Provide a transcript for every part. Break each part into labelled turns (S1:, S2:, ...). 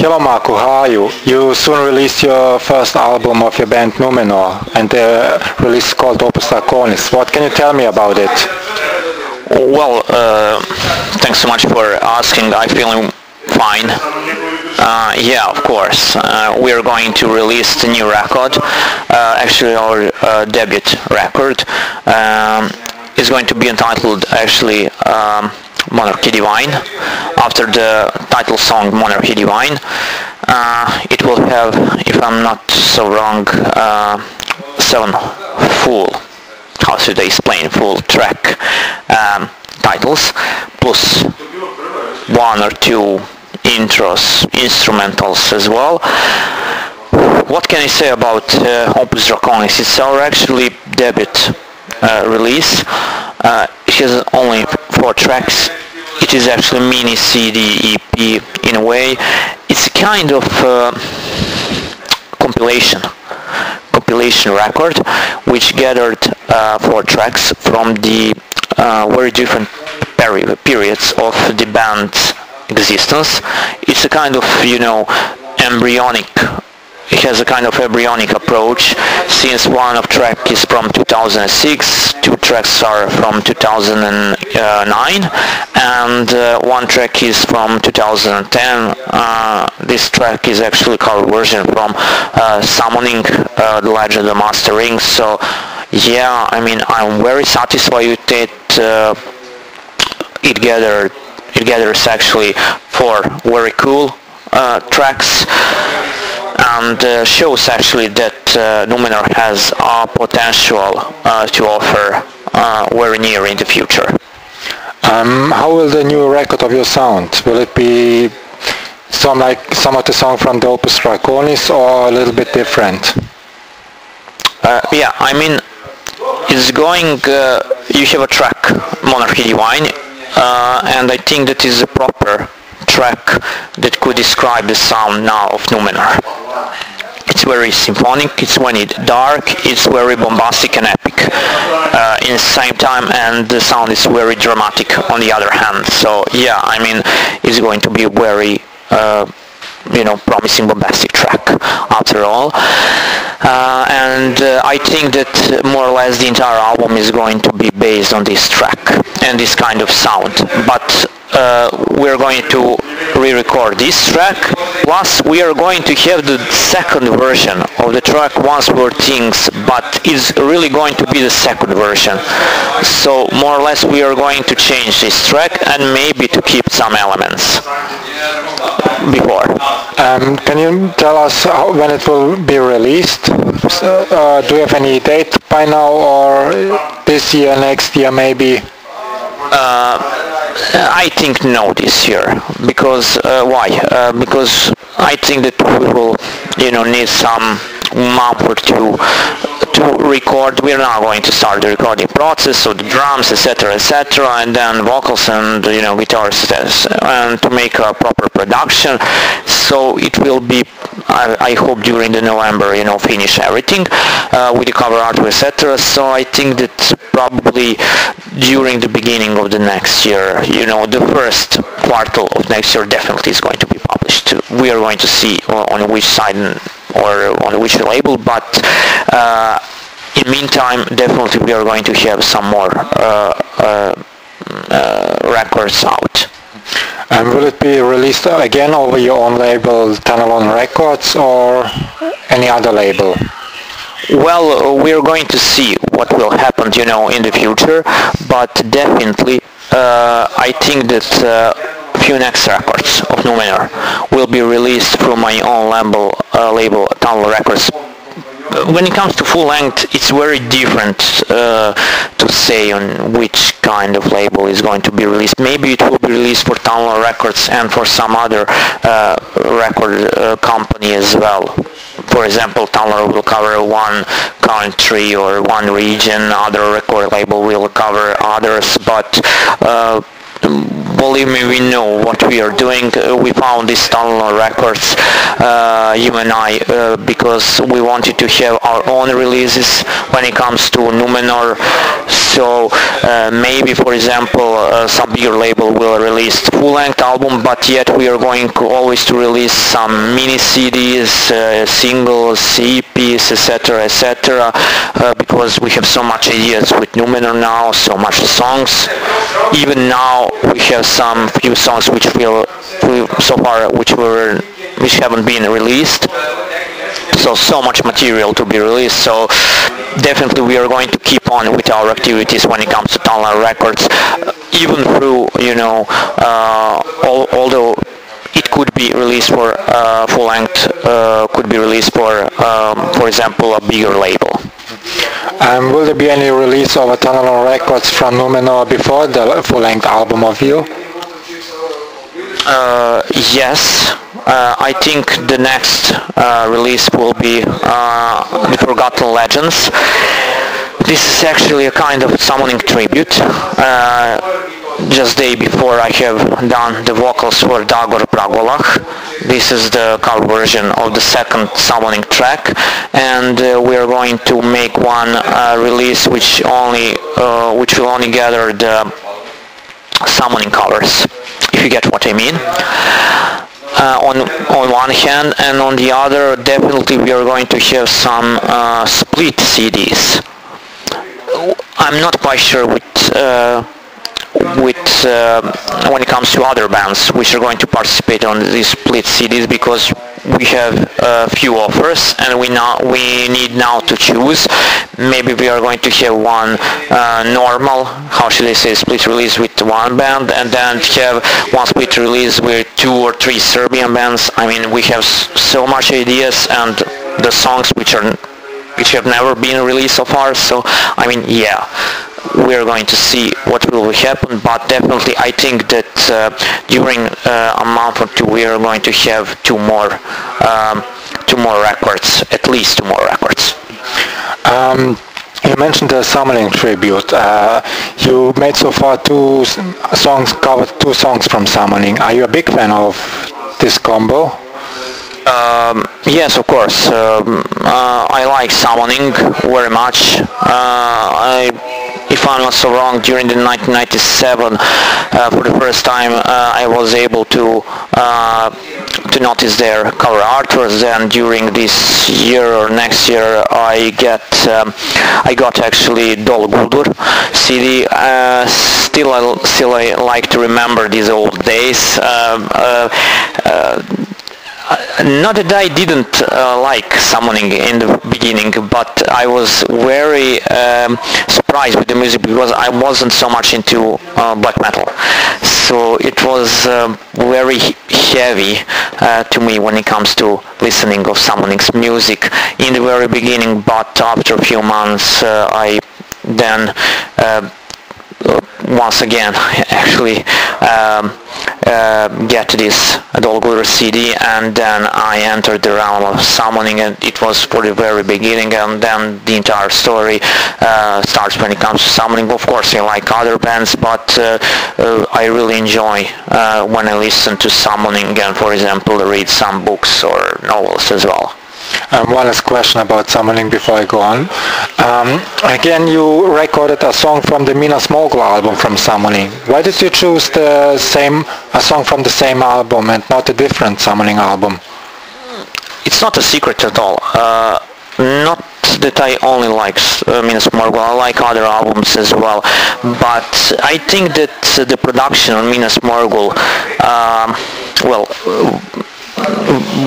S1: Hello Marco, how are you? You soon released your first album of your band Numenor, and the release is called Opus Draconis. What can you tell me about it?
S2: Well, thanks so much for asking. I'm feeling fine. Yeah, of course. We are going to release the new record. Actually, our debut record is going to be entitled actually Monarchy Divine, after the title song Monarchy Divine. It will have, if I'm not so wrong, 7 full, how should I explain, full track titles, plus 1 or 2 intros, instrumentals as well. What can I say about Opus Draconis? It's our actually debut release. It has only 4 tracks. It is actually mini CD EP in a way. It's a kind of compilation record which gathered 4 tracks from the very different periods of the band's existence. It's a kind of, embryonic. It has a kind of embryonic approach, since one of track is from 2006, 2 tracks are from 2009, and 1 track is from 2010. This track is actually a cover version from Summoning, The Legend of Master Ring. So yeah, I mean, I'm very satisfied with it. It gathers actually 4 very cool tracks, and shows actually that Numenor has potential to offer very near in the future.
S1: How will the new record of yours sound? Will it be some of the song from the Opus Draconis, or a little bit different?
S2: Yeah, I mean, it's going. You have a track, Monarchy Divine, and I think that is a proper track that could describe the sound now of Numenor. It's very symphonic, it's very dark, it's very bombastic and epic in the same time, and the sound is very dramatic on the other hand. So yeah, I mean, it's going to be a very promising bombastic track after all. And I think that more or less the entire album is going to be based on this track and this kind of sound. But we're going to re-record this track, plus we are going to have the second version of the track, Once Were Things, but it's really going to be the second version. So more or less we are going to change this track and maybe to keep some elements before.
S1: Can you tell us when it will be released? Do you have any date by now, or this year, next year maybe?
S2: I think no this year, because why? Because I think that we will, need some month or 2 to record. We're now going to start the recording process, so the drums, etc., and then vocals and guitars, and to make a proper production. So it will be, I hope, during the November, finish everything with the cover art, etc. So I think that probably during the beginning of the next year, the first quarter of next year definitely is going to be published. We are going to see on which side or on which label, but in the meantime, definitely we are going to have some more records out.
S1: And will it be released again over your own label, Tunnel Records, or any other label?
S2: Well, we are going to see what will happen, in the future, but definitely I think that few next records of Numenor will be released through my own label Tunnel Records. When it comes to full length, it's very different to say on which kind of label is going to be released. Maybe it will be released for Tunnel Records and for some other record company as well. For example, Tunnel will cover one country or one region, other record label will cover others, but believe me, we know what we are doing. We found this Tunnel Records, you and I, because we wanted to have our own releases when it comes to Numenor. So maybe, for example, some bigger label will release full-length album, but yet we are going always to release some mini CDs, singles, EPs, etc., etc., because we have so much ideas with Numenor now, so much songs. Even now we have some few songs which which haven't been released. So much material to be released. So definitely we are going to keep on with our activities when it comes to Talent Records, even through, although it could be released for full length, could be released for example, a bigger label.
S1: Will there be any release of a Talent Records from Numenor before the full-length album of you?
S2: Yes, I think the next release will be The Forgotten Legends. This is actually a kind of summoning tribute. Just day before I have done the vocals for Dagor Pragolach. This is the cover version of the second summoning track, and we are going to make one release which will only gather the summoning covers, if you get what I mean. On one hand, and on the other, definitely we are going to have some split CDs. I'm not quite sure with when it comes to other bands which are going to participate on these split CDs, because we have a few offers and we need now to choose. Maybe we are going to have one normal, how should I say, split release with one band, and then have one split release with 2 or 3 Serbian bands. I mean, we have so much ideas, and the songs which have never been released so far. So I mean, yeah, we are going to see what will happen, but definitely I think that during a month or two we are going to have two more records, at least 2 more records.
S1: You mentioned the Summoning Tribute. You made so far covered 2 songs from Summoning. Are you a big fan of this combo?
S2: Yes, of course. I like Summoning very much. If I'm not so wrong, during the 1997, for the first time, I was able to notice their cover artworks. Then during this year or next year, I got actually Dol Guldur CD. Still I like to remember these old days. Not that I didn't like Summoning in the beginning, but I was very surprised with the music, because I wasn't so much into black metal. So it was very heavy to me when it comes to listening of Summoning's music in the very beginning, but after a few months I then once again actually get this Dolgur CD, and then I entered the realm of Summoning, and it was for the very beginning, and then the entire story starts when it comes to Summoning. Of course I like other bands, but I really enjoy when I listen to Summoning, and for example read some books or novels as well.
S1: One last question about Summoning before I go on. Again, you recorded a song from the Minas Morgul album from Summoning. Why did you choose a song from the same album and not a different Summoning album?
S2: It's not a secret at all. Not that I only like Minas Morgul, I like other albums as well. But I think that the production on Minas Morgul,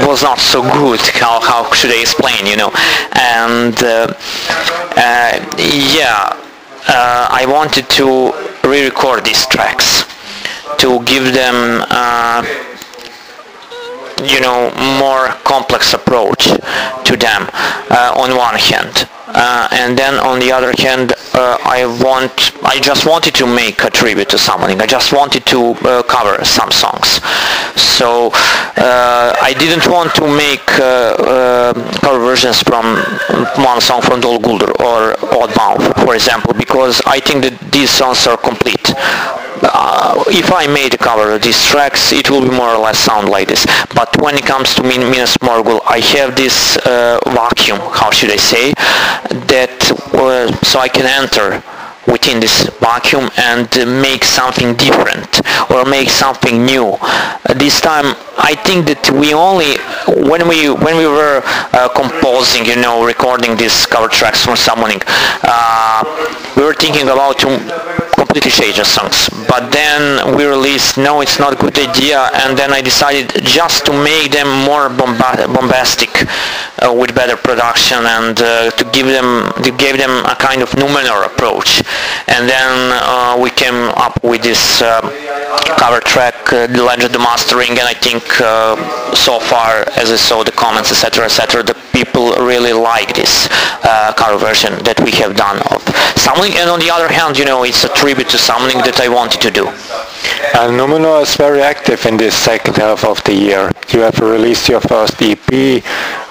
S2: was not so good. How should I explain, and I wanted to re-record these tracks to give them more complex approach to them on one hand, and then on the other hand I just wanted to make a tribute to Summoning. I just wanted to cover some songs. So I didn't want to make cover versions from one song from Dol Guldur or Oddbound, for example, because I think that these songs are complete. If I made a cover of these tracks, it will be more or less sound like this. But when it comes to Minas Morgul, I have this vacuum, how should I say, that so I can enter within this vacuum and make something different or make something new. This time I think that we only when we were composing, recording these cover tracks from Summoning, we were thinking about to completely change the songs, but then we realized no, it's not a good idea, and then I decided just to make them more bombastic with better production and to give them a kind of Numenor approach. And then we came up with this cover track, The Legend of the Mastering, and I think so far, as I saw the comments, etc., the people really like this cover version that we have done of Summoning. And on the other hand, it's a tribute to Summoning that I wanted to do.
S1: And Numenor is very active in this second half of the year. You have released your first EP,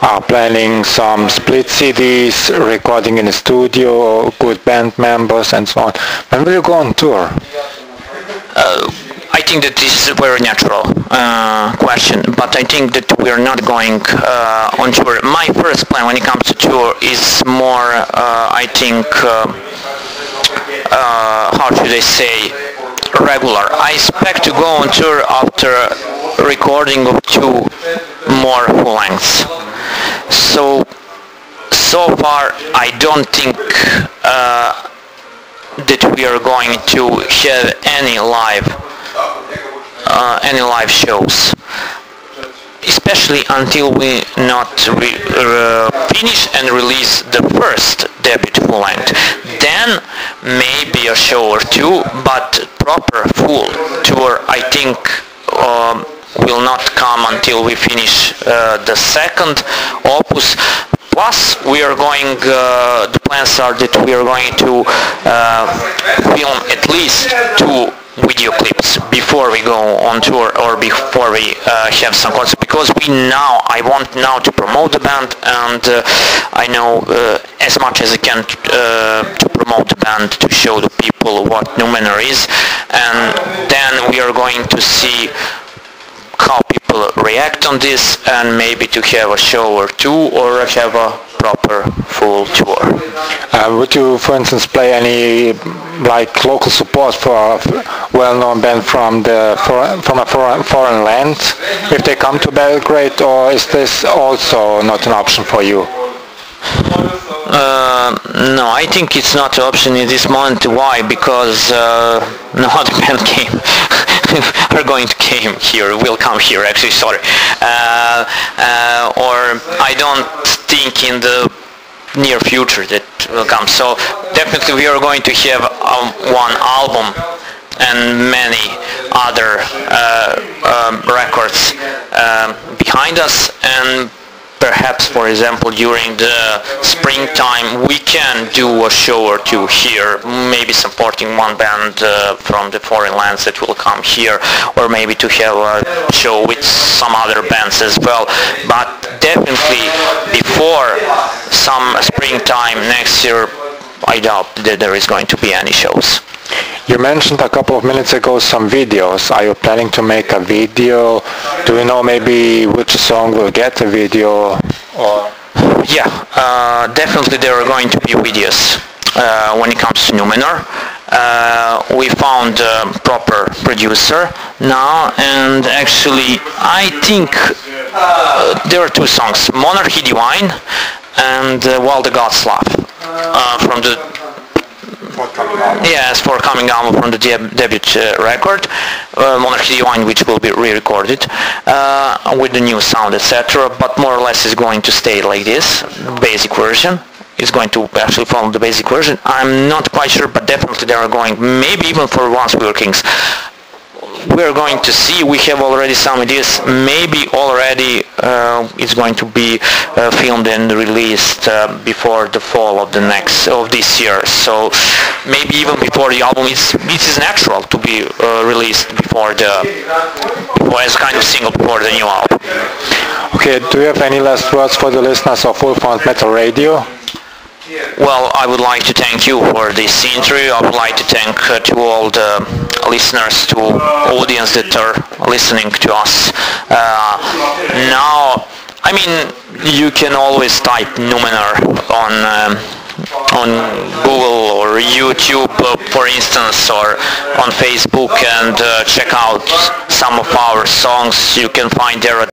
S1: are planning some split CDs, recording in the studio, good band members and so on. When will you go on tour?
S2: I think that this is a very natural question, but I think that we're not going on tour. My first plan when it comes to tour is more, I think, how should I say, regular. I expect to go on tour after recording of 2 more full lengths. So far I don't think that we are going to have any live shows, especially until we not finish and release the first debut full length. Then maybe a show or 2, but proper full tour I think will not come until we finish the second opus. Plus, we are going, the plans are that we are going to film at least 2 video clips before we go on tour or before we have some concerts, because I want now to promote the band, and I know as much as I can to promote the band, to show the people what Numenor is, and then we are going to see how people react on this, and maybe to have a show or 2 or have a proper full tour.
S1: Would you, for instance, play any local support for a well-known band from a foreign land if they come to Belgrade, or is this also not an option for you?
S2: No, I think it's not an option in this moment. Why? Because no other band will come here, actually, sorry. Or I don't think in the near future that will come. So definitely we are going to have one album and many other records behind us, and perhaps, for example, during the springtime we can do a show or 2 here, maybe supporting one band from the foreign lands that will come here, or maybe to have a show with some other bands as well. But definitely before some springtime next year, I doubt that there is going to be any shows.
S1: You mentioned a couple of minutes ago some videos. Are you planning to make a video? Do you know maybe which song will get a video? Or
S2: yeah, definitely there are going to be videos when it comes to Numenor. We found a proper producer now, and actually I think there are 2 songs, Monarchy Divine and While the Gods Laugh, from the forthcoming album from the debut record, Monarchy Divine, which will be re-recorded with the new sound, etc. But more or less is going to stay like this. Basic version is going to actually follow the basic version. I'm not quite sure, but definitely they are going, maybe even for Once We Were Kings. We're going to see. We have already some ideas. Maybe already it's going to be filmed and released before the fall of this year. So maybe even before the album. It is natural to be released before as a kind of single before the new album.
S1: Okay. Do you have any last words for the listeners of Full Front Metal Radio?
S2: Well, I would like to thank you for this interview. I would like to thank to all the listeners, to audience that are listening to us. Now, I mean, you can always type Numenor on Google or YouTube, for instance, or on Facebook, and check out some of our songs. You can find there